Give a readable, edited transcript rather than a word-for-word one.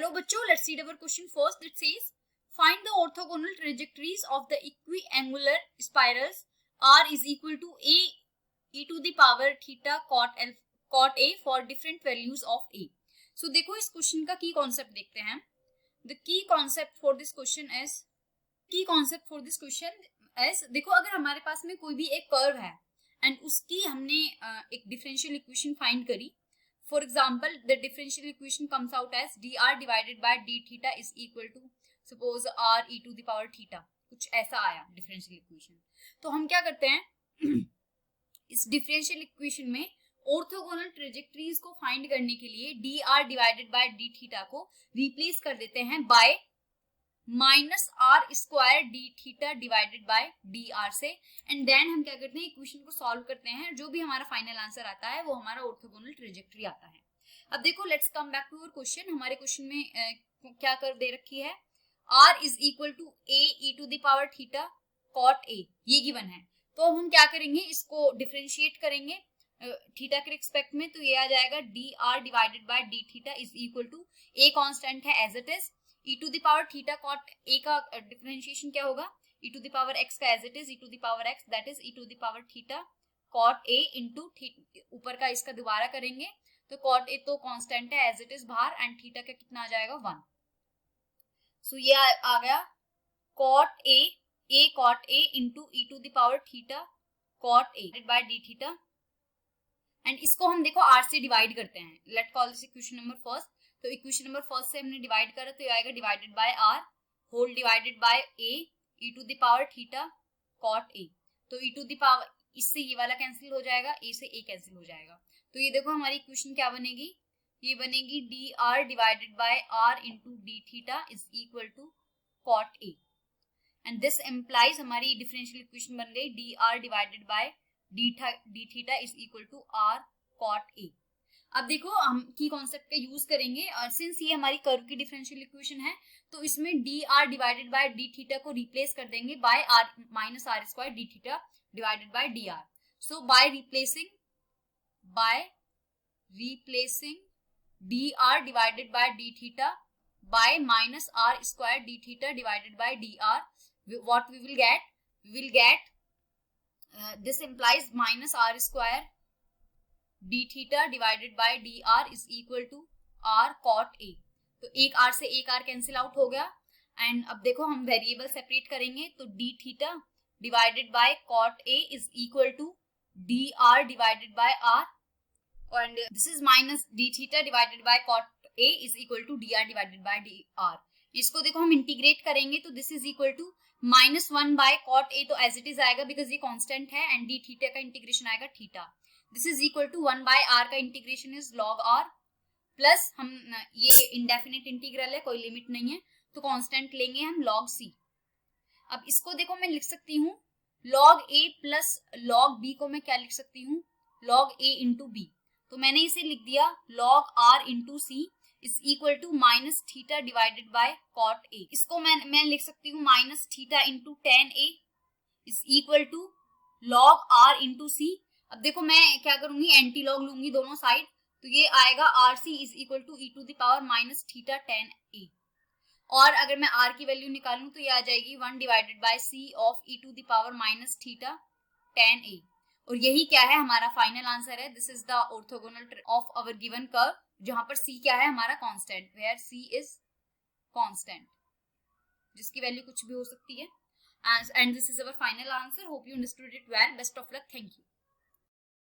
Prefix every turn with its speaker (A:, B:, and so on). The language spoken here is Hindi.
A: हेलो बच्चों, let's read our question first. It says find the orthogonal trajectories of the equiangular spirals r is equal to a e to the power theta cot a for different values of a. So देखो इस क्वेश्चन का की कॉन्सेप्ट देखते हैं. The key concept for this question is देखो अगर हमारे पास में कोई भी एक कर्व है एंड उसकी हमने एक डिफरेंशियल इक्वेशन फाइंड करी. For example, the differential equation comes out as dr divided by d theta is equal to suppose r e to the power theta. कुछ ऐसा आया डिफरेंशियल इक्वेशन. तो हम क्या करते हैं इस डिफरेंशियल इक्वेशन में ऑर्थोगोनल ट्रेजेक्टरीज को फाइंड करने के लिए dr divided by d theta को रिप्लेस कर देते हैं by minus R square D theta divided by D R से. एंड देन हम क्या करते हैं इक्वेशन को सॉल्व करते हैं. जो भी हमारा फाइनल आंसर आता है वो हमारा ऑर्थोगोनल ट्रेजेक्टरी आता है. अब देखो let's come back to our question. हमारे क्वेश्चन में क्या कर दे रखी है, r is equal to a e to the power theta cot a, ये गिवन है. तो हम क्या करेंगे, इसको डिफरेंशिएट करेंगे थीटा के रिस्पेक्ट में. तो ये आ जाएगा d r divided by d theta is equal to a constant है as it is, e to the power theta cot a का डिफरेंशिएशन क्या होगा, e to the power x का as it is e to the power x that is e to the power theta cot a into ऊपर का इसका दोबारा करेंगे तो कॉट a तो कांस्टेंट है एज इट इज बाहर एंड थीटा का कितना आ जाएगा 1. सो ये आ गया कॉट a कॉट a इनटू e to the power theta cot a by d theta. And इसको हम देखो r से डिवाइड करते हैं. Let call this equation number first. तो इक्वेशन नंबर फर्स्ट से हमने डिवाइड करा तो ये आएगा divided by r whole divided by a e to the power theta cot a. तो e टू द पावर, इससे ये वाला कैंसिल हो जाएगा, a से a कैंसिल हो जाएगा. तो ये देखो हमारी इक्वेशन क्या बनेगी, ये बनेगी dr divided by r into d theta is equal to cot a. And this implies हमारी डिफरेंशियल इक्वेशन बन गई dr divided by d theta is equal to r cot a. अब देखो हम की कॉन्सेप्ट का यूज करेंगे और सिंस ये हमारी कर्व की डिफरेंशियल इक्वेशन है तो इसमें dr divided by d theta को रिप्लेस कर देंगे by r minus R square d theta divided by dr. So by replacing dr divided by d theta by minus R square d theta divided by dr, what we will get this implies minus r square d theta divided by dr is equal to r cot a. तो एक r से एक r कैंसिल आउट हो गया. एंड अब देखो हम वेरिएबल सेपरेट करेंगे तो d theta divided by cot a is equal to dr divided by r and this is minus d theta divided by cot a is equal to dr divided by dr. इसको देखो हम इंटीग्रेट करेंगे तो this is equal to minus 1 by cot a, तो एज इट इज आएगा बिकॉज ये कांस्टेंट है एंड डी थीटा का इंटीग्रेशन आएगा theta. This is equal to 1 bye r का integration is log r plus हम ये इंडेफिनिट इंटीग्रल है, कोई लिमिट नहीं है तो कांस्टेंट लेंगे हम log c. अब इसको देखो मैं लिख सकती हूँ log a plus log b को मैं क्या लिख सकती हूँ log a इंटू b. तो मैंने इसे लिख दिया log r into c is equal to minus theta divided by cot a. इसको मैं लिख सकती हूँ minus theta into tan a is equal to log r into c. अब देखो मैं क्या करूंगी, एंटी लॉग लूंगी दोनों साइड तो ये आएगा R C is equal to E to the power minus theta tan a. और अगर मैं r की वैल्यू निकालूं तो ये आ जाएगी 1 divided by c of E to the power minus theta tan a. और यही क्या है हमारा फाइनल आंसर है. This is the orthogonal of our given curve जहां पर c क्या है हमारा constant, where c is constant जिसकी वैल्यू कुछ भी हो सकती है. And this is our final answer. Hope you understood it well. Best of luck. Thank you.